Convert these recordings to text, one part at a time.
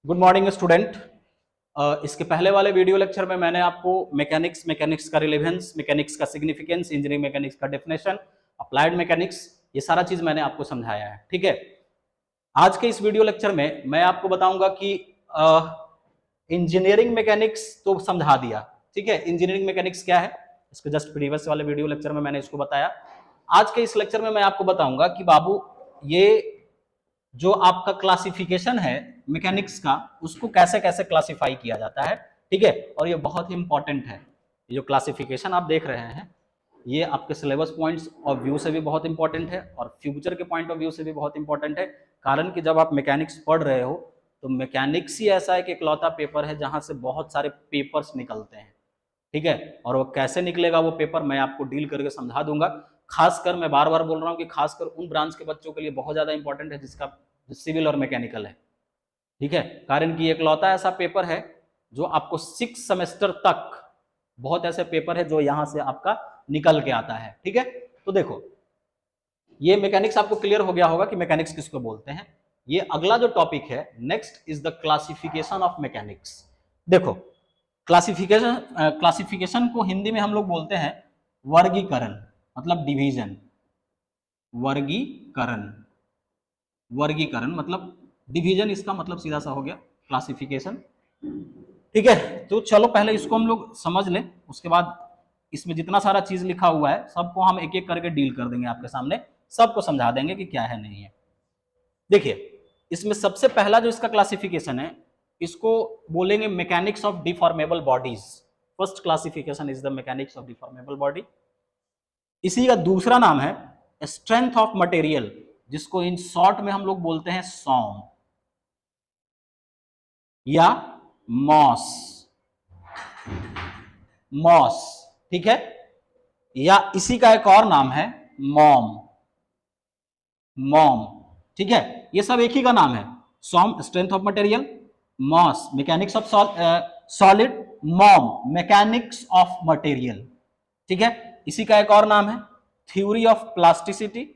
Good morning student. इसके पहले वाले वीडियो लेक्चर में मैंने आपको मैकेनिक्स का रिलेवेंस, मैकेनिक्स का सिग्निफिकेंस, इंजीनियरिंग मैकेनिक्स का डेफिनेशन, अप्लाइड मैकेनिक्स, ये सारा चीज मैंने आपको समझाया है। ठीक है, आज के इस वीडियो लेक्चर में मैं आपको बताऊंगा कि इंजीनियरिंग मैकेनिक्स तो समझा दिया। ठीक है, इंजीनियरिंग मैकेनिक्स क्या है इसके जस्ट प्रीवियस वाले वीडियो लेक्चर में मैंने इसको बताया। आज के इस लेक्चर में मैं आपको बताऊंगा कि बाबू ये जो आपका क्लासिफिकेशन है मैकेनिक्स का, उसको कैसे कैसे क्लासिफाई किया जाता है। ठीक है, और ये बहुत ही इंपॉर्टेंट है। ये जो क्लासिफिकेशन आप देख रहे हैं ये आपके सिलेबस पॉइंट्स ऑफ व्यू से भी बहुत इंपॉर्टेंट है और फ्यूचर के पॉइंट ऑफ व्यू से भी बहुत इंपॉर्टेंट है। कारण कि जब आप मैकेनिक्स पढ़ रहे हो तो मैकेनिक्स ही ऐसा है कि इकलौता पेपर है जहां से बहुत सारे पेपर्स निकलते हैं। ठीक है, और वो कैसे निकलेगा वो पेपर मैं आपको डील करके समझा दूंगा। खासकर मैं बार बार बोल रहा हूँ कि खासकर उन ब्रांच के बच्चों के लिए बहुत ज्यादा इंपॉर्टेंट है जिसका सिविल और मैकेनिकल है। ठीक है, कारण कि इकलौता ऐसा पेपर है जो आपको 6 सेमेस्टर तक बहुत ऐसे पेपर है जो यहां से आपका निकल के आता है। ठीक है, तो देखो ये मैकेनिक्स आपको क्लियर हो गया होगा कि मैकेनिक्स किसको बोलते हैं। ये अगला जो टॉपिक है next is the classification of mechanics. देखो क्लासिफिकेशन को हिंदी में हम लोग बोलते हैं वर्गीकरण, मतलब डिवीजन। वर्गीकरण, वर्गीकरण मतलब डिवीजन, इसका मतलब सीधा सा हो गया क्लासिफिकेशन। ठीक है, तो चलो पहले इसको हम लोग समझ लें, उसके बाद इसमें जितना सारा चीज लिखा हुआ है सबको हम एक एक करके डील कर देंगे आपके सामने, सबको समझा देंगे कि क्या है नहीं है। देखिए इसमें सबसे पहला जो इसका क्लासिफिकेशन है इसको बोलेंगे mechanics of deformable bodies. First classification is the mechanics of deformable body. इसी का दूसरा नाम है स्ट्रेंथ ऑफ मटेरियल, जिसको इन शॉर्ट में हम लोग बोलते हैं सॉम या मॉस। मॉस, ठीक है, या इसी का एक और नाम है मॉम। मॉम, ठीक है, ये सब एक ही का नाम है। SOM strength of material, MOS mechanics of solid, MOM mechanics of material. ठीक है, इसी का एक और नाम है थ्योरी ऑफ प्लास्टिसिटी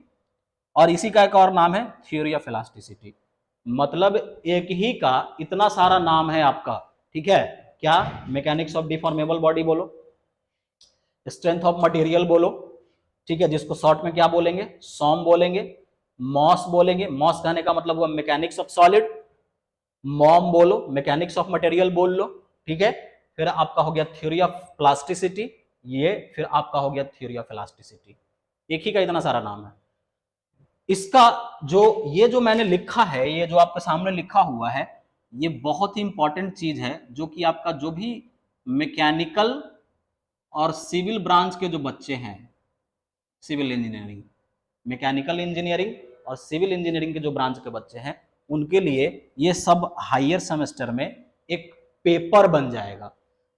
और इसी का एक और नाम है थ्योरी ऑफ इलास्टिसिटी। मतलब एक ही का इतना सारा नाम है आपका। ठीक है, क्या मैकेनिक्स ऑफ डिफॉर्मेबल बॉडी बोलो, स्ट्रेंथ ऑफ मटेरियल बोलो, ठीक है, जिसको शॉर्ट में क्या बोलेंगे सॉम बोलेंगे, मॉस बोलेंगे, मॉस कहने का मतलब हुआ मैकेनिक्स ऑफ सॉलिड, मॉम बोलो मैकेनिक्स ऑफ मटेरियल बोल लो। ठीक है, फिर आपका हो गया थ्योरी ऑफ प्लास्टिसिटी, ये फिर आपका हो गया थ्योरी ऑफ इलास्टिसिटी। एक ही का इतना सारा नाम है। इसका जो मैंने लिखा है, ये जो आपके सामने लिखा हुआ है, ये बहुत ही इंपॉर्टेंट चीज है जो कि आपका जो भी मैकेनिकल और सिविल ब्रांच के जो बच्चे हैं, सिविल इंजीनियरिंग, मैकेनिकल इंजीनियरिंग और सिविल इंजीनियरिंग के जो ब्रांच के बच्चे हैं, उनके लिए ये सब हायर सेमेस्टर में एक पेपर बन जाएगा,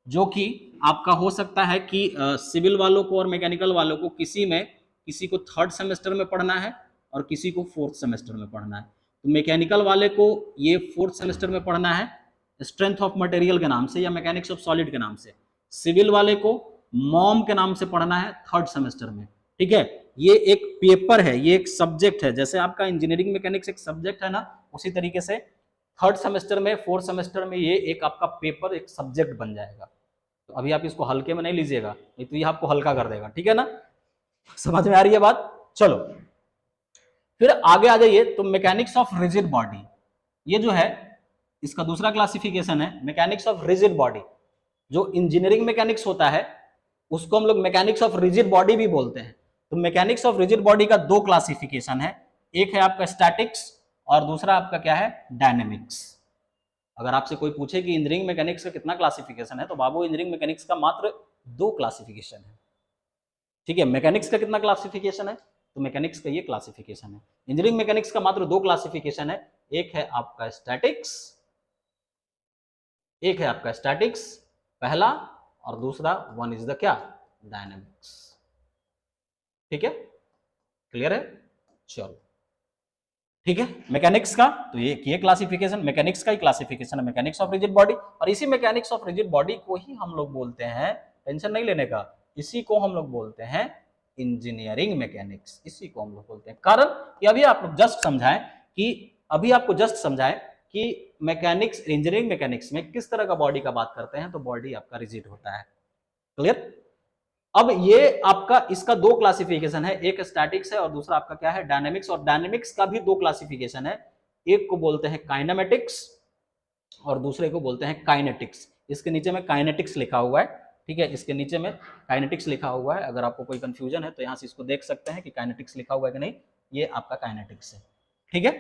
जो कि आपका हो सकता है कि सिविल वालों को और मैकेनिकल वालों को किसी को 3rd सेमेस्टर में पढ़ना है और किसी को 4th सेमेस्टर में पढ़ना है। तो मैकेनिकल वाले को ये 4th सेमेस्टर में पढ़ना है स्ट्रेंथ ऑफ मटेरियल के नाम से या मैकेनिक्स ऑफ सॉलिड के नाम से, सिविल वाले को मॉम के नाम से पढ़ना है 3rd सेमेस्टर में। ठीक है, ये एक पेपर है, ये एक सब्जेक्ट है, जैसे आपका इंजीनियरिंग मैकेनिक्स एक सब्जेक्ट है ना, उसी तरीके से 3rd सेमेस्टर में 4th सेमेस्टर में ये एक आपका पेपर एक सब्जेक्ट बन जाएगा। तो अभी आप इसको हल्के में नहीं लीजिएगा, नहीं तो ये आपको हल्का कर देगा। ठीक है ना, समझ में आ रही है बात। चलो फिर आगे आ जाइए, तो मैकेनिक्स ऑफ रिजिड बॉडी, ये जो है इसका दूसरा क्लासिफिकेशन है मैकेनिक्स ऑफ रिजिड बॉडी। जो इंजीनियरिंग मैकेनिक्स होता है उसको हम लोग मैकेनिक्स ऑफ रिजिड बॉडी भी बोलते हैं। तो मैकेनिक्स ऑफ रिजिड बॉडी का 2 क्लासिफिकेशन है, एक है आपका स्टैटिक्स और दूसरा आपका क्या है डायनेमिक्स। अगर आपसे कोई पूछे कि इंजीनियरिंग मैकेनिक्स का कितना क्लासिफिकेशन है, तो बाबू इंजीनियरिंग मैकेनिक्स का मात्र 2 क्लासिफिकेशन है। ठीक है, मैकेनिक्स का कितना क्लासिफिकेशन है, तो मैकेनिक्स का ये क्लासिफिकेशन है। इंजीनियरिंग मैकेनिक्स का मात्र 2 क्लासिफिकेशन है, एक है आपका स्टैटिक्स, एक है आपका स्टैटिक्स पहला, और दूसरा वन इज द क्या डायनेमिक्स। ठीक है, क्लियर है। चलो ठीक है, मैकेनिक्स का तो ये क्लासिफिकेशन मैकेनिक्स का ही क्लासिफिकेशन है, मैकेनिक्स ऑफ रिजिड बॉडी। और इसी मैकेनिक्स ऑफ रिजिड बॉडी को ही हम लोग बोलते हैं, टेंशन नहीं लेने का, इसी को हम लोग बोलते हैं इंजीनियरिंग मैकेनिक्स, इसी को हम लोग बोलते हैं। कारण कि अभी आप लोग जस्ट समझाएं कि अभी आपको जस्ट समझाएं कि मैकेनिक्स, इंजीनियरिंग मैकेनिक्स में किस तरह का बॉडी का बात करते हैं, तो बॉडी आपका रिजिड होता है। क्लियर? अब ये आपका इसका दो क्लासिफिकेशन है, एक स्टैटिक्स है और दूसरा आपका क्या है, डायनेमिक्स। और डायनेमिक्स का भी दो क्लासिफिकेशन है, एक को बोलते हैं काइनेमेटिक्स और दूसरे को बोलते हैं काइनेटिक्स। इसके नीचे में काइनेटिक्स लिखा हुआ है, ठीक है, इसके नीचे में काइनेटिक्स लिखा हुआ है। अगर आपको कोई कंफ्यूजन है तो यहाँ से इसको देख सकते हैं कि काइनेटिक्स लिखा हुआ है कि नहीं, ये आपका काइनेटिक्स है। ठीक है,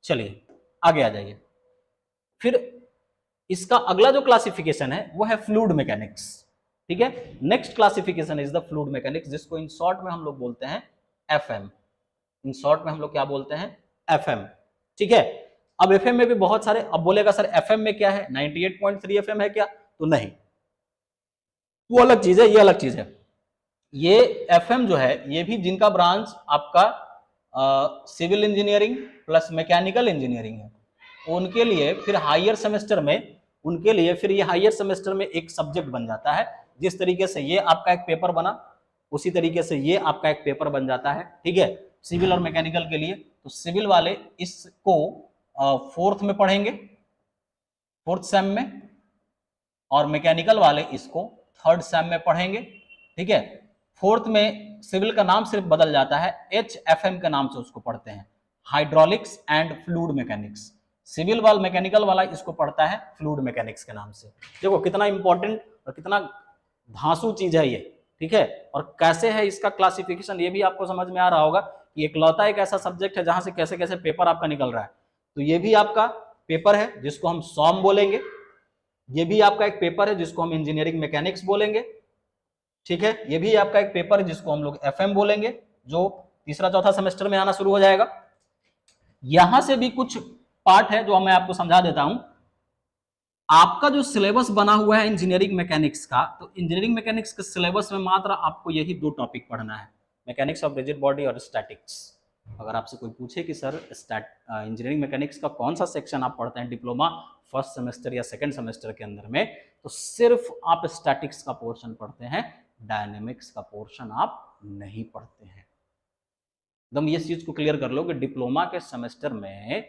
चलिए आगे आ जाइए। फिर इसका अगला जो क्लासिफिकेशन है वो है फ्लूइड मैकेनिक्स। ठीक है, next classification is the fluid mechanics, जिसको इन शॉर्ट में हम लोग बोलते हैं एफएम। इन शॉर्ट में हम लोग क्या बोलते हैं, एफएम। ठीक है, अब एफएम में भी बहुत सारे, अब बोलेगा सर एफएम में क्या है, 98.3 एफएम है क्या, तो नहीं, वो अलग चीज है, ये अलग चीज है। ये एफएम जो है ये भी जिनका ब्रांच आपका civil engineering plus mechanical engineering है, उनके लिए फिर हायर सेमेस्टर में, उनके लिए फिर ये हायर सेमेस्टर में एक सब्जेक्ट बन जाता है। जिस तरीके से ये आपका एक पेपर बना उसी तरीके से ये आपका एक पेपर बन जाता है। ठीक है, सिविल और मैकेनिकल के लिए, तो सिविल वाले इसको फोर्थ में पढ़ेंगे, फोर्थ सेम में, और मैकेनिकल वाले इसको थर्ड सेम में पढ़ेंगे। ठीक है, फोर्थ में सिविल का नाम सिर्फ बदल जाता है, HFM के नाम से उसको पढ़ते हैं, hydraulics and fluid mechanics. Civil वाला मैकेनिकल वाला इसको पढ़ता है फ्लूइड मैकेनिक्स के नाम से। देखो कितना इंपॉर्टेंट और कितना धांसू चीज है ये। ठीक है, और कैसे है इसका क्लासिफिकेशन ये भी आपको समझ में आ रहा होगा कि इकलौता एक ऐसा सब्जेक्ट है जहां से कैसे कैसे पेपर आपका निकल रहा है। तो ये भी आपका पेपर है जिसको हम सॉम बोलेंगे, ये भी आपका एक पेपर है जिसको हम इंजीनियरिंग मैकेनिक्स बोलेंगे। ठीक है, ये भी आपका एक पेपर है जिसको हम लोग एफएम बोलेंगे, जो तीसरा चौथा सेमेस्टर में आना शुरू हो जाएगा। यहां से भी कुछ पार्ट है जो मैं आपको समझा देता हूं। आपका जो सिलेबस बना हुआ है इंजीनियरिंग मैकेनिक्स का, तो इंजीनियरिंग मैकेनिक्स के सिलेबस में मात्र आपको यही दो टॉपिक पढ़ना है, मैकेनिक्स ऑफ रिजिड बॉडी और स्टैटिक्स। अगर आपसे कोई पूछे कि सर इंजीनियरिंग मैकेनिक्स का कौन सा सेक्शन आप पढ़ते हैं डिप्लोमा फर्स्ट सेमेस्टर या सेकंड सेमेस्टर के अंदर में, तो सिर्फ आप स्टैटिक्स का पोर्शन पढ़ते हैं, डायनेमिक्स का पोर्शन आप नहीं पढ़ते हैं। एकदम ये चीज को क्लियर कर लो कि डिप्लोमा के सेमेस्टर में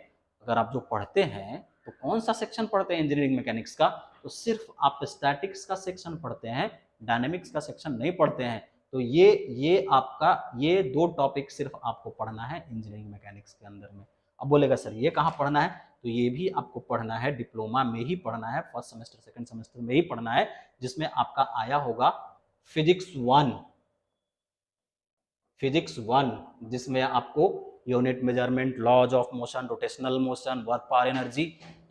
अगर आप जो पढ़ते हैं तो कौन सा सेक्शन पढ़ते हैं इंजीनियरिंग मैकेनिक्स का, तो सिर्फ आप स्टैटिक्स का सेक्शन पढ़ते हैं, डायनेमिक्स का सेक्शन नहीं पढ़ते हैं। तो ये आपका ये दो टॉपिक सिर्फ आपको पढ़ना है इंजीनियरिंग मैकेनिक्स के अंदर में। अब बोलेगा सर ये कहाँ पढ़ना है, तो ये भी आपको पढ़ना है डिप्लोमा में ही पढ़ना है, फर्स्ट सेमेस्टर सेकंड सेमेस्टर में ही पढ़ना है, जिसमें आपका आया होगा फिजिक्स 1, जिसमें आपको unit measurement, laws of motion, rotational motion, work power energy,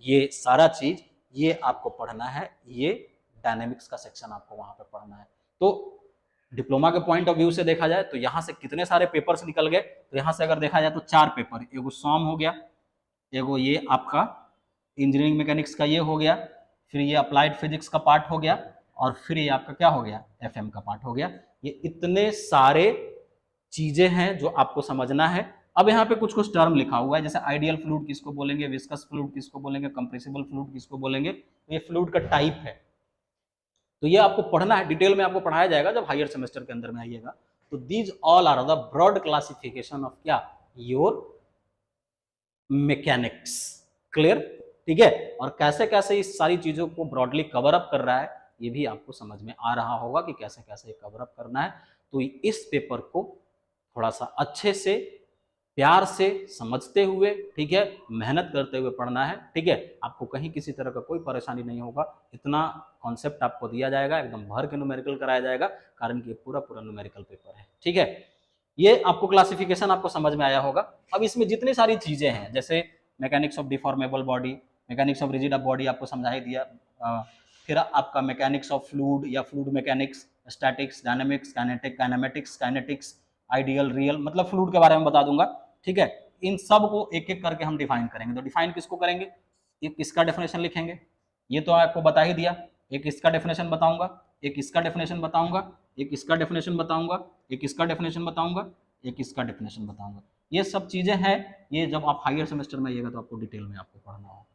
ये सारा चीज ये आपको पढ़ना है। ये डायनेमिक्स का सेक्शन आपको वहां पे पढ़ना है। तो डिप्लोमा के पॉइंट ऑफ व्यू से देखा जाए तो यहाँ से कितने सारे पेपर्स निकल गए, तो यहाँ से अगर देखा जाए तो 4 पेपर, एगो सॉम हो गया, एगो ये आपका इंजीनियरिंग मैकेनिक्स का ये हो गया, फिर ये अप्लाइड फिजिक्स का पार्ट हो गया, और फिर ये आपका क्या हो गया, एफएम का पार्ट हो गया। ये इतने सारे चीजें हैं जो आपको समझना है। अब यहाँ पे कुछ कुछ टर्म लिखा हुआ है, जैसे आइडियल फ्लूइड किसको बोलेंगे, विस्कस फ्लूइड किसको बोलेंगे, कंप्रेसिबल फ्लूइड किसको बोलेंगे, तो ये फ्लूइड का टाइप है। तो ये आपको पढ़ना है, डिटेल में आपको पढ़ाया जाएगा जब हायर सेमेस्टर के अंदर में आइएगा। तो these all are the broad classification of क्या, योर मैकेनिक्स। क्लियर? ठीक है, और कैसे कैसे इस सारी चीजों को ब्रॉडली कवर अप कर रहा है ये भी आपको समझ में आ रहा होगा कि कैसे कैसे कवर अप करना है। तो इस पेपर को थोड़ा सा अच्छे से प्यार से समझते हुए, ठीक है, मेहनत करते हुए पढ़ना है। ठीक है, आपको कहीं किसी तरह का कोई परेशानी नहीं होगा, इतना कॉन्सेप्ट आपको दिया जाएगा, एकदम भर के न्यूमेरिकल कराया जाएगा, कारण कि पूरा पूरा न्यूमेरिकल पेपर है। ठीक है, ये आपको क्लासिफिकेशन आपको समझ में आया होगा। अब इसमें जितनी सारी चीजें हैं, जैसे mechanics of deformable body, mechanics of rigid body आपको समझा ही दिया, फिर आपका मैकेनिक्स ऑफ फ्लूइड या fluid mechanics, statics, dynamics, kinetic, kinematics, kinetics, ideal, real, मतलब फ्लूइड के बारे में बता दूंगा। ठीक है, इन सब को एक एक करके हम डिफाइन करेंगे। तो डिफाइन किसको करेंगे, एक इसका डेफिनेशन लिखेंगे, ये तो आपको बता ही दिया, एक इसका डेफिनेशन बताऊंगा, एक इसका डेफिनेशन बताऊंगा, एक इसका डेफिनेशन बताऊंगा, एक इसका डेफिनेशन बताऊंगा, एक इसका डेफिनेशन बताऊंगा। ये सब चीजें हैं, ये जब आप हायर सेमेस्टर में आइएगा तो आपको डिटेल में आपको पढ़ना होगा।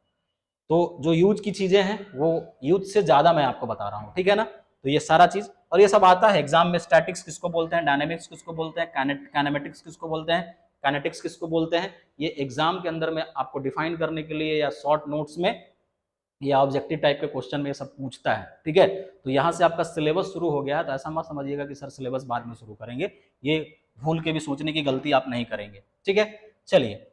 तो जो यूज की चीजें हैं वो यूज से ज्यादा मैं आपको बता रहा हूँ, ठीक है ना। तो ये सारा चीज, और ये सब आता है एग्जाम में, स्टैटिक्स किसको बोलते हैं, डायनेमिक्स किसको बोलते हैं, काइनेमेटिक्स किसको बोलते हैं, काइनेटिक्स किसको बोलते हैं, ये एग्जाम के अंदर में आपको डिफाइन करने के लिए या शॉर्ट नोट्स में या ऑब्जेक्टिव टाइप के क्वेश्चन में ये सब पूछता है, ठीक है। तो यहाँ से आपका सिलेबस शुरू हो गया है, तो ऐसा मत समझिएगा कि सर सिलेबस बाद में शुरू करेंगे, ये भूल के भी सोचने की गलती आप नहीं करेंगे, ठीक है। चलिए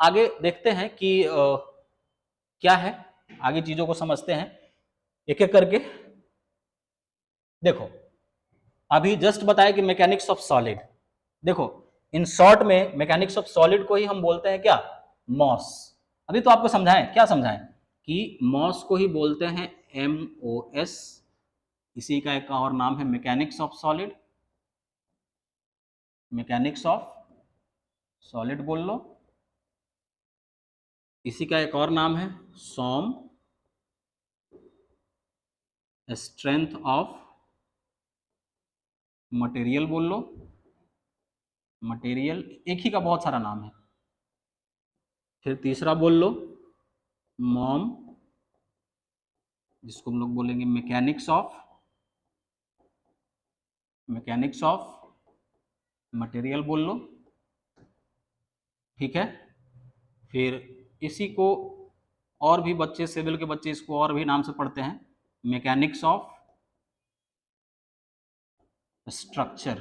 आगे देखते हैं कि क्या है, आगे चीजों को समझते हैं एक एक करके। देखो अभी जस्ट बताया कि मैकेनिक्स ऑफ सॉलिड, देखो इन शॉर्ट में मैकेनिक्स ऑफ सॉलिड को ही हम बोलते हैं क्या, मॉस। अभी तो आपको समझाएं, क्या समझाएं कि मॉस को ही बोलते हैं MOS, इसी का एक और नाम है mechanics of solid, mechanics of solid बोल लो। इसी का एक और नाम है सॉम, स्ट्रेंथ ऑफ मटेरियल बोल लो, मटेरियल एक ही का बहुत सारा नाम है। फिर तीसरा बोल लो मॉम, जिसको हम लोग बोलेंगे मैकेनिक्स ऑफ मटेरियल बोल लो, ठीक है। फिर इसी को और भी बच्चे, सिविल के बच्चे इसको और भी नाम से पढ़ते हैं, मैकेनिक्स ऑफ स्ट्रक्चर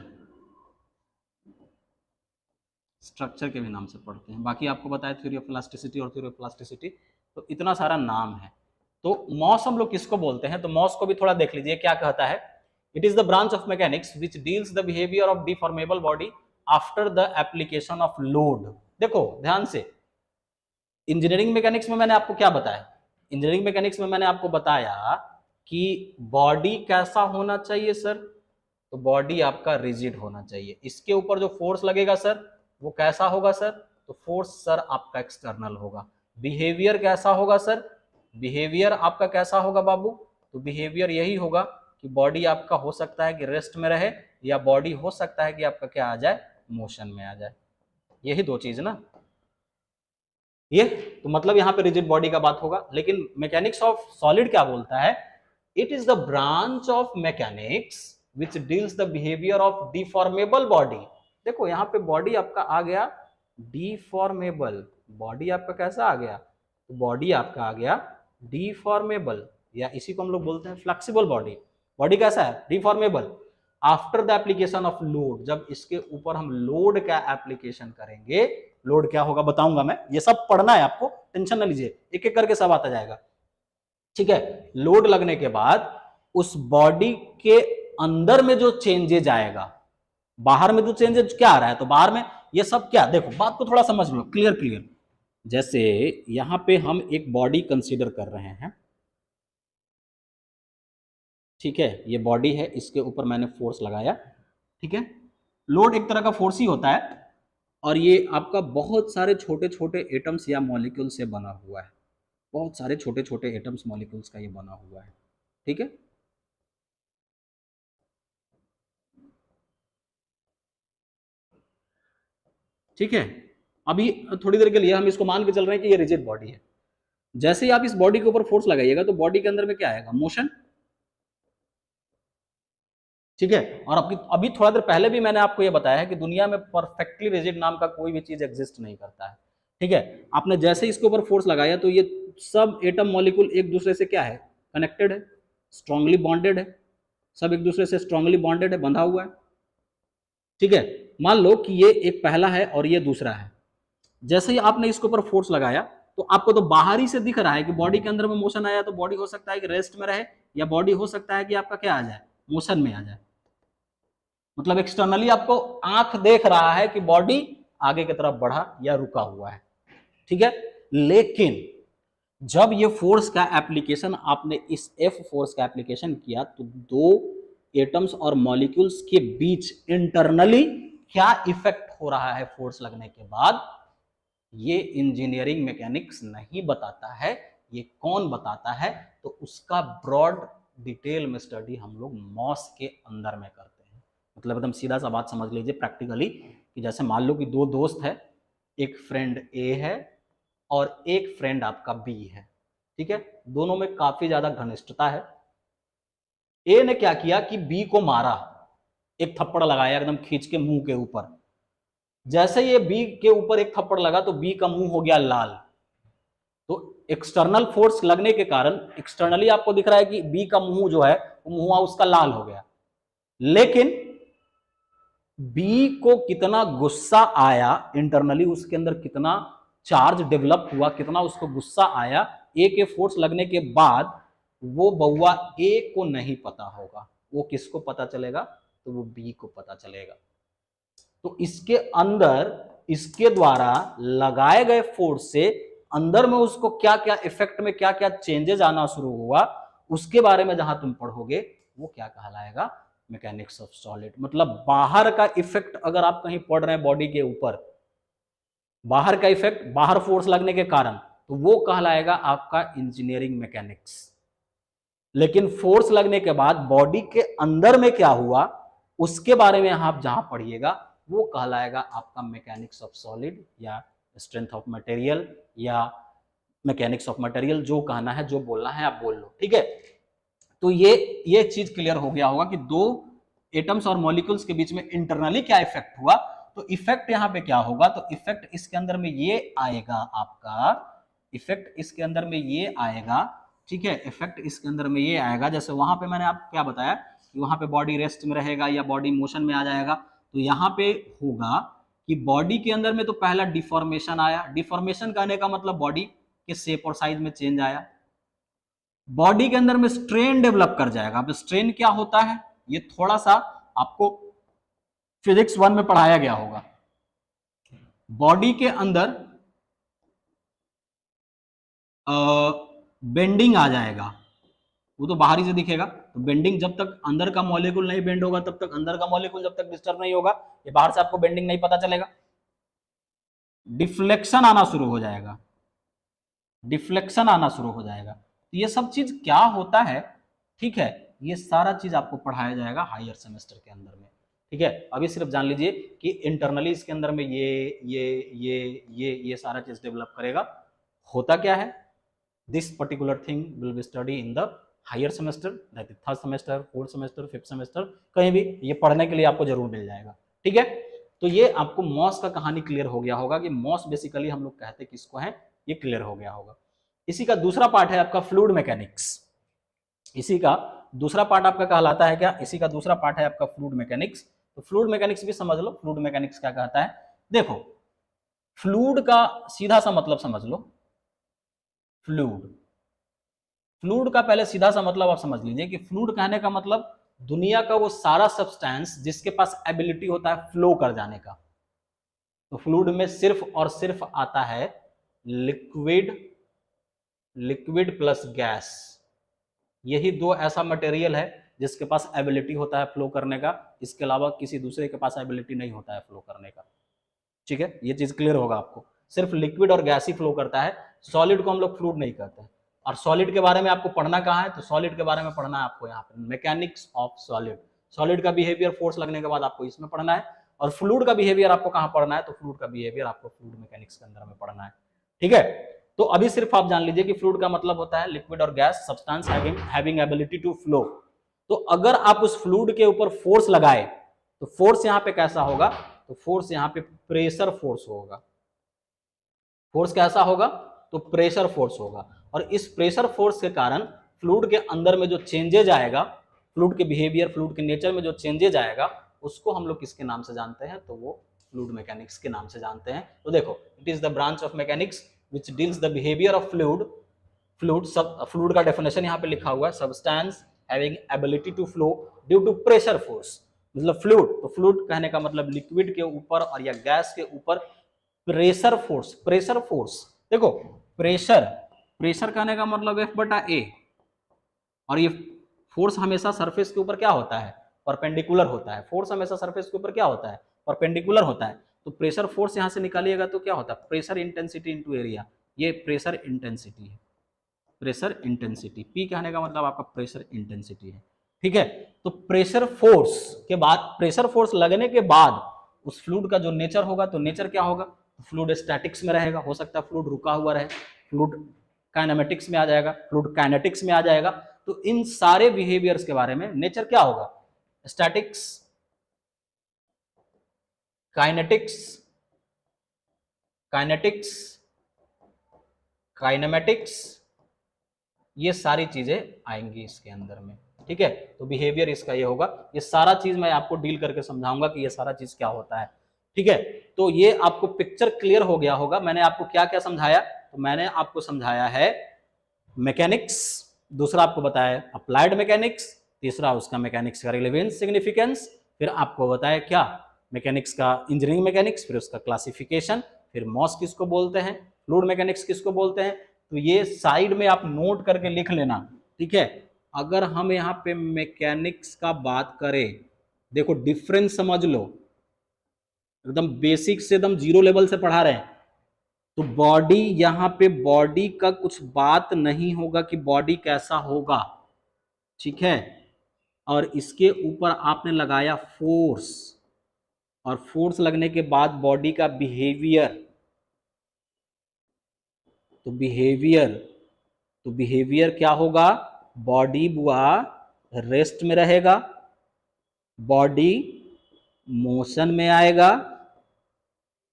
के भी नाम से पढ़ते हैं। बाकी आपको बताया थ्योरी ऑफ इलास्टिसिटी और थ्योरी ऑफ प्लास्टिसिटी, तो इतना सारा नाम है। तो मॉस हम लोग किसको बोलते हैं, तो मॉस को भी थोड़ा देख लीजिए क्या कहता है। It is the branch of mechanics which deals the behaviour of deformable body after the application of load. देखो ध्यान से, इंजीनियरिंग मैकेनिक्स में मैंने आपको क्या बताया, इंजीनियरिंग मैकेनिक्स में मैंने आपको बताया कि बॉडी कैसा होना चाहिए सर, तो बॉडी आपका रिजिड होना चाहिए, इसके ऊपर जो फोर्स लगेगा सर वो कैसा होगा सर, तो फोर्स सर आपका एक्सटर्नल होगा। बिहेवियर कैसा होगा सर, बिहेवियर आपका कैसा होगा बाबू, तो बिहेवियर यही होगा कि बॉडी आपका हो सकता है कि रेस्ट में रहे, या बॉडी हो सकता है कि आपका क्या आ जाए, मोशन में आ जाए। यही दो चीज ना, ये तो मतलब यहाँ पे रिजिड बॉडी का बात होगा। लेकिन मैकेनिक्स ऑफ सॉलिड क्या बोलता है, it is the branch of mechanics which deals the behaviour of deformable body. देखो यहाँ पे बॉडी आपका आ गया डिफॉर्मेबल, बॉडी आपका कैसा आ गया, तो बॉडी आपका आ गया डिफॉर्मेबल, या इसी को हम लोग बोलते हैं फ्लेक्सिबल बॉडी। बॉडी कैसा है, deformable. After the application of load, जब इसके ऊपर हम लोड का एप्लीकेशन करेंगे, लोड क्या होगा बताऊंगा मैं, ये सब पढ़ना है आपको, टेंशन ना लीजिए, एक एक करके सब आता जाएगा, ठीक है। लोड लगने के बाद उस बॉडी के अंदर में जो चेंजेज आएगा, बाहर में जो चेंजेज क्या आ रहा है, तो बाहर में ये सब क्या, देखो बात को थोड़ा समझ लो, क्लियर। जैसे यहां पे हम एक बॉडी कंसीडर कर रहे हैं, ठीक है, ये बॉडी है, इसके ऊपर मैंने फोर्स लगाया, ठीक है। लोड एक तरह का फोर्स ही होता है, और ये आपका बहुत सारे छोटे छोटे एटम्स या मॉलिक्यूल से बना हुआ है, बहुत सारे छोटे छोटे एटम्स मॉलिक्यूल्स का ये बना हुआ है, ठीक है। ठीक है, अभी थोड़ी देर के लिए हम इसको मान के चल रहे हैं कि ये रिजिड बॉडी है। जैसे ही आप इस बॉडी के ऊपर फोर्स लगाइएगा तो बॉडी के अंदर में क्या आएगा, मोशन, ठीक है। और अभी थोड़ा देर पहले भी मैंने आपको ये बताया है कि दुनिया में परफेक्टली रिजिड नाम का कोई भी चीज एग्जिस्ट नहीं करता है, ठीक है। आपने जैसे इसके ऊपर फोर्स लगाया तो ये सब एटम मॉलिक्यूल एक दूसरे से क्या है, कनेक्टेड है, स्ट्रांगली बॉन्डेड है, सब एक दूसरे से स्ट्रांगली बॉन्डेड है, बंधा हुआ है, ठीक है। मान लो कि ये एक पहला है और ये दूसरा है, जैसे ही आपने इसके ऊपर फोर्स लगाया तो आपको तो बाहर ही से दिख रहा है कि बॉडी के अंदर में मोशन आया, तो बॉडी हो सकता है कि रेस्ट में रहे, या बॉडी हो सकता है कि आपका क्या आ जाए, मोशन में आ जाए। मतलब एक्सटर्नली आपको आंख देख रहा है कि बॉडी आगे की तरफ बढ़ा या रुका हुआ है, ठीक है। लेकिन जब ये फोर्स का एप्लीकेशन आपने इस F फोर्स का एप्लीकेशन किया, तो दो एटम्स और मॉलिक्यूल्स के बीच इंटरनली क्या इफेक्ट हो रहा है फोर्स लगने के बाद, ये इंजीनियरिंग मैकेनिक्स नहीं बताता है, ये कौन बताता है, तो उसका ब्रॉड डिटेल में स्टडी हम लोग मॉस के अंदर में करते हैं। मतलब एकदम सीधा सा बात समझ लीजिए प्रैक्टिकली, कि जैसे मान लो कि दो दोस्त है, एक फ्रेंड ए है और एक फ्रेंड आपका बी है, ठीक है। दोनों में काफी ज्यादा घनिष्ठता है। ए ने क्या किया कि बी को मारा, एक थप्पड़ लगाया एकदम खींच के मुंह के ऊपर, जैसे ये बी के ऊपर एक थप्पड़ लगा तो बी का मुंह हो गया लाल। तो एक्सटर्नल फोर्स लगने के कारण एक्सटर्नली आपको दिख रहा है कि बी का मुंह जो है वो मुंह उसका लाल हो गया, लेकिन बी को कितना गुस्सा आया, इंटरनली उसके अंदर कितना चार्ज डेवलप हुआ, कितना उसको गुस्सा आया ए के फोर्स लगने के बाद, वो बउआ ए को नहीं पता होगा। वो किसको पता चलेगा? तो वो बी को पता चलेगा। तो इसके अंदर इसके द्वारा लगाए गए फोर्स से अंदर में उसको क्या क्या इफेक्ट में क्या क्या चेंजेस आना शुरू हुआ, उसके बारे में जहां तुम पढ़ोगे वो क्या कहलाएगा? Mechanics of solid. मतलब बाहर का इफेक्ट अगर आप कहीं पढ़ रहे हैं बॉडी के ऊपर, बाहर का इफेक्ट, बाहर फोर्स लगने के कारण, तो वो कहलाएगा आपका इंजीनियरिंग मैकेनिक्स। लेकिन फोर्स लगने के बाद बॉडी के अंदर में क्या हुआ उसके बारे में आप जहां पढ़िएगा वो कहलाएगा आपका मैकेनिक्स ऑफ सॉलिड या स्ट्रेंथ ऑफ मटेरियल या मैकेनिक्स ऑफ मटेरियल। जो कहना है, जो बोलना है आप बोल लो, ठीक है। तो ये चीज क्लियर हो गया होगा कि दो एटम्स और मॉलिक्यूल्स के बीच में इंटरनली क्या इफेक्ट हुआ। तो इफेक्ट यहां पे क्या होगा? तो इफेक्ट इसके अंदर में ये आएगा आपका, इफेक्ट इसके अंदर में ये आएगा, ठीक है। इफेक्ट इसके अंदर में ये आएगा, जैसे वहां पे मैंने आपको क्या बताया कि वहां पे बॉडी रेस्ट में रहेगा या बॉडी मोशन में आ जाएगा। तो यहां पे होगा कि बॉडी के अंदर में तो पहला डिफॉर्मेशन आया। डिफॉर्मेशन कहने का मतलब बॉडी के शेप और साइज में चेंज आया। बॉडी के अंदर में स्ट्रेन डेवलप कर जाएगा। अब स्ट्रेन क्या होता है ये थोड़ा सा आपको फिजिक्स 1 में पढ़ाया गया होगा। बॉडी के अंदर बेंडिंग आ जाएगा, वो तो बाहरी से दिखेगा। तो बेंडिंग, जब तक अंदर का मॉलिक्यूल नहीं बेंड होगा तब तक, अंदर का मॉलिक्यूल जब तक डिस्टर्ब नहीं होगा, ये बाहर से आपको बेंडिंग नहीं पता चलेगा। डिफ्लेक्शन आना शुरू हो जाएगा, डिफ्लेक्शन आना शुरू हो जाएगा। तो ये सब चीज क्या होता है, ठीक है, ये सारा चीज आपको पढ़ाया जाएगा हायर सेमेस्टर के अंदर में, ठीक है। अभी सिर्फ जान लीजिए कि इंटरनली इसके अंदर में ये सारा चीज डेवलप करेगा। होता क्या है, this particular thing will be study in the higher semester, that is third semester, fourth semester, fifth semester, कहीं भी ये पढ़ने के लिए आपको जरूर मिल जाएगा, ठीक है। तो ये आपको मॉस का कहानी क्लियर हो गया होगा कि मॉस बेसिकली हम लोग कहते किसको है, ये क्लियर हो गया होगा। इसी का दूसरा पार्ट है आपका फ्लूइड मैकेनिक्स। इसी का दूसरा पार्ट आपका कहलाता है क्या? इसी का दूसरा पार्ट है आपका फ्लूइड मैकेनिक्स। तो फ्लूइड मैकेनिक्स भी समझ लो। फ्लूइड मैकेनिक्स क्या कहता है, देखो, फ्लूइड का सीधा सा मतलब समझ लो। फ्लूइड, फ्लूइड का पहले सीधा सा मतलब आप समझ लीजिए कि फ्लूइड कहने का मतलब दुनिया का वो सारा सब्सटेंस जिसके पास एबिलिटी होता है फ्लो कर जाने का। तो फ्लूइड में सिर्फ और सिर्फ आता है लिक्विड, लिक्विड प्लस गैस। यही दो ऐसा मटेरियल है जिसके पास एबिलिटी होता है फ्लो करने का। इसके अलावा किसी दूसरे के पास एबिलिटी नहीं होता है फ्लो करने का, ठीक है। ये चीज क्लियर होगा आपको। सिर्फ लिक्विड और गैस ही फ्लो करता है, सॉलिड को हम लोग फ्लूइड नहीं कहते हैं। और सॉलिड के बारे में आपको पढ़ना कहाँ है? तो सॉलिड के बारे में पढ़ना है आपको यहाँ पे मैकेनिक्स ऑफ सॉलिड। सॉलिड का बिहेवियर फोर्स लगने के बाद आपको इसमें पढ़ना है। और फ्लूइड का बिहेवियर आपको कहाँ पढ़ना है? तो फ्लूइड का बिहेवियर आपको फ्लूइड मैकेनिक्स के अंदर में पढ़ना है, ठीक है। तो अभी सिर्फ आप जान लीजिए कि फ्लूइड का मतलब होता है लिक्विड और gas substance having ability to flow. तो अगर आप उस फ्लूइड के ऊपर फोर्स लगाए तो फोर्स यहाँ पे कैसा होगा? तो फोर्स यहाँ पे प्रेशर फोर्स होगा। फोर्स कैसा होगा? तो प्रेशर फोर्स होगा। और इस प्रेशर फोर्स के कारण फ्लूइड के अंदर में जो चेंजेज आएगा, फ्लूइड के बिहेवियर, फ्लूइड के नेचर में जो चेंजेज आएगा, उसको हम लोग किसके नाम से जानते हैं? तो वो फ्लूइड मैकेनिक्स के नाम से जानते हैं। तो देखो, it is the branch of mechanics which deals the behaviour of fluid. Fluid, सब फ्लूइड का डेफिनेशन यहाँ पे लिखा हुआ है, substance having ability to flow due to pressure force. मतलब फ्लूइड, तो फ्लूइड कहने का मतलब लिक्विड के ऊपर और या गैस के ऊपर प्रेशर फोर्स। प्रेशर फोर्स, देखो, प्रेशर, प्रेशर कहने का मतलब F/A। और ये फोर्स हमेशा सरफेस के ऊपर क्या होता है? परपेंडिकुलर होता है। फोर्स हमेशा सरफेस के ऊपर क्या होता है? परपेंडिकुलर होता है। तो प्रेशर फोर्स यहां से निकालिएगा तो क्या होता है? Pressure intensity into area. ये प्रेशर इंटेंसिटी है, प्रेशर इंटेंसिटी। पी कहने का मतलब आपका प्रेशर इंटेंसिटी है, ठीक है। तो प्रेशर फोर्स के बाद, प्रेशर फोर्स लगने के बाद उस फ्लूइड का जो नेचर होगा, तो नेचर क्या होगा? फ्लूइड स्टैटिक्स में रहेगा, हो सकता है फ्लूइड रुका हुआ रहे, फ्लूइड काइनेमेटिक्स में आ जाएगा, फ्लूइड काइनेटिक्स में आ जाएगा। तो इन सारे बिहेवियर्स के बारे में नेचर क्या होगा? स्टैटिक्स, काइनेटिक्स काइनेटिक्स, काइनेमेटिक्स, ये सारी चीजें आएंगी इसके अंदर में, ठीक है। तो बिहेवियर इसका ये होगा, ये सारा चीज मैं आपको डील करके समझाऊंगा कि ये सारा चीज क्या होता है, ठीक है। तो ये आपको पिक्चर क्लियर हो गया होगा। मैंने आपको क्या क्या समझाया, तो मैंने आपको समझाया है मैकेनिक्स, दूसरा आपको बताया अप्लाइड मैकेनिक्स, तीसरा उसका मैकेनिक्स का रिलेवेंस सिग्निफिकेंस, फिर आपको बताया क्या मैकेनिक्स का इंजीनियरिंग मैकेनिक्स, फिर उसका क्लासिफिकेशन, फिर मॉस किसको बोलते हैं, फ्लूइड मैकेनिक्स किसको बोलते हैं। तो ये साइड में आप नोट करके लिख लेना, ठीक है। अगर हम यहाँ पे मैकेनिक्स का बात करें, देखो डिफरेंस समझ लो, एकदम बेसिक से एकदम जीरो लेवल से पढ़ा रहे हैं। तो बॉडी, यहाँ पे बॉडी का कुछ बात नहीं होगा कि बॉडी कैसा होगा, ठीक है। और इसके ऊपर आपने लगाया फोर्स, और फोर्स लगने के बाद बॉडी का बिहेवियर, तो बिहेवियर क्या होगा, बॉडी बुआ रेस्ट में रहेगा, बॉडी मोशन में आएगा,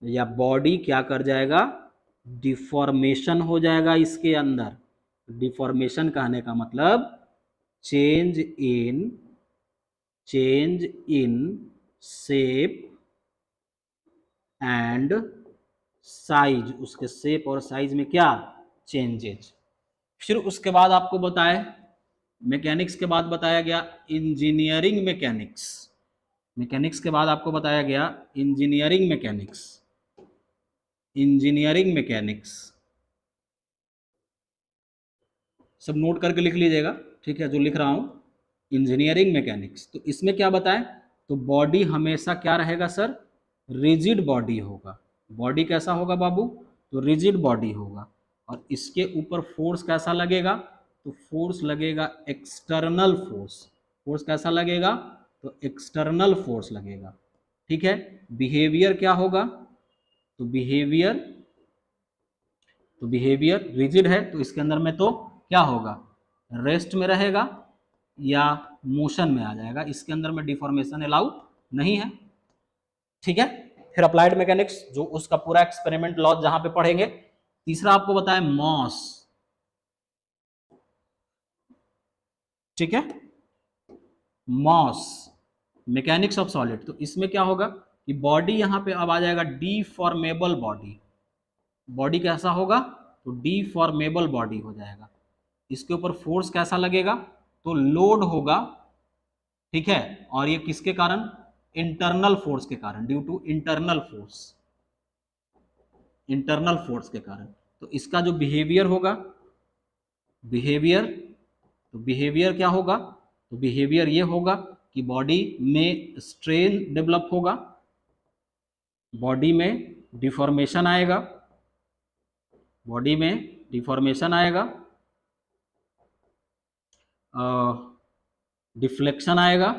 या बॉडी क्या कर जाएगा, डिफॉर्मेशन हो जाएगा इसके अंदर। डिफॉर्मेशन कहने का मतलब change in shape and size, उसके शेप और साइज में क्या चेंजेज। फिर उसके बाद आपको बताया मैकेनिक्स के बाद बताया गया इंजीनियरिंग मैकेनिक्स, मैकेनिक्स के बाद आपको बताया गया इंजीनियरिंग मैकेनिक्स, इंजीनियरिंग मैकेनिक्स सब नोट करके लिख लीजिएगा, ठीक है, जो लिख रहा हूं इंजीनियरिंग मैकेनिक्स। तो इसमें क्या बताएं, तो बॉडी हमेशा क्या रहेगा सर, रिजिड बॉडी होगा। बॉडी कैसा होगा बाबू, तो रिजिड बॉडी होगा। और इसके ऊपर फोर्स कैसा लगेगा, तो फोर्स लगेगा एक्सटर्नल फोर्स। फोर्स कैसा लगेगा, तो एक्सटर्नल फोर्स लगेगा, ठीक है। बिहेवियर क्या होगा, तो बिहेवियर रिजिड है, तो इसके अंदर में तो क्या होगा, रेस्ट में रहेगा या मोशन में आ जाएगा, इसके अंदर में डिफॉर्मेशन अलाउ नहीं है, ठीक है। फिर अप्लाइड मैकेनिक्स, जो उसका पूरा एक्सपेरिमेंट लॉ जहां पे पढ़ेंगे। तीसरा आपको बताया मॉस, ठीक है, मॉस मैकेनिक्स ऑफ सॉलिड। तो इसमें क्या होगा कि बॉडी यहां पे अब आ जाएगा डीफॉर्मेबल बॉडी। बॉडी कैसा होगा, तो डीफॉर्मेबल बॉडी हो जाएगा। इसके ऊपर फोर्स कैसा लगेगा, तो लोड होगा, ठीक है। और ये किसके कारण, इंटरनल फोर्स के कारण, ड्यू टू इंटरनल फोर्स के कारण। तो इसका जो बिहेवियर होगा, तो बिहेवियर क्या होगा, तो बिहेवियर ये होगा कि बॉडी में स्ट्रेन डेवलप होगा, बॉडी में डिफॉर्मेशन आएगा, बॉडी में डिफॉर्मेशन आएगा, डिफ्लेक्शन आएगा,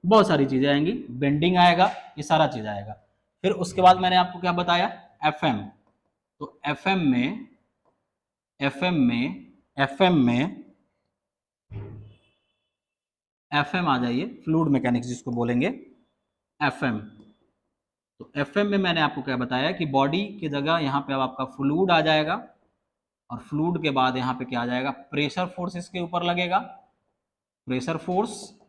बहुत सारी चीजें आएंगी, बेंडिंग आएगा, ये सारा चीज आएगा। फिर उसके बाद मैंने आपको क्या बताया, एफएम। तो एफएम आ जाइए, फ्लूइड मैकेनिक्स जिसको बोलेंगे एफएम। तो एफएम में मैंने आपको क्या बताया कि बॉडी की जगह यहाँ पे अब आपका फ्लूइड आ जाएगा, और फ्लूइड के बाद यहाँ पे क्या आ जाएगा, प्रेशर फोर्स इसके ऊपर लगेगा, प्रेशर फोर्स,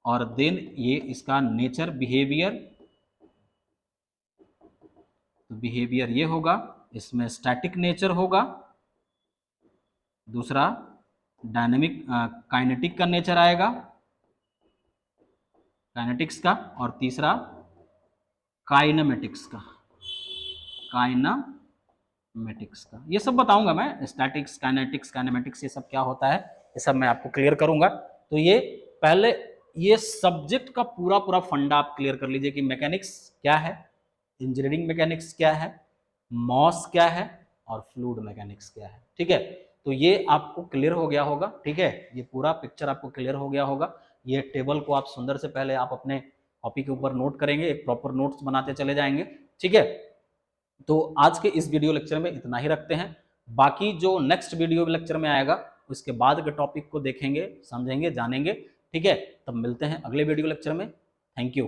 और देन ये इसका नेचर बिहेवियर। तो बिहेवियर ये होगा, इसमें स्टैटिक नेचर होगा, दूसरा डायनेमिक काइनेटिक का नेचर आएगा, काइनेटिक्स का, और तीसरा काइनेमेटिक्स का। ये सब बताऊंगा मैं, स्टैटिक्स, काइनेटिक्स, काइनेमेटिक्स, ये सब क्या होता है, ये सब मैं आपको क्लियर करूंगा। तो ये पहले ये सब्जेक्ट का पूरा फंडा आप क्लियर कर लीजिए कि मैकेनिक्स क्या है, इंजीनियरिंग मैकेनिक्स क्या है, मॉस क्या है, और फ्लूइड मैकेनिक्स क्या है, ठीक है। तो ये आपको क्लियर हो गया होगा, ठीक है, ये पूरा पिक्चर आपको क्लियर हो गया होगा। ये टेबल को आप सुंदर से पहले आप अपने कॉपी के ऊपर नोट करेंगे, एक प्रॉपर नोट्स बनाते चले जाएंगे, ठीक है। तो आज के इस वीडियो लेक्चर में इतना ही रखते हैं। बाकी जो नेक्स्ट वीडियो लेक्चर में आएगा उसके बाद के टॉपिक को देखेंगे, समझेंगे, जानेंगे, ठीक है। तब मिलते हैं अगले वीडियो लेक्चर में। Thank you.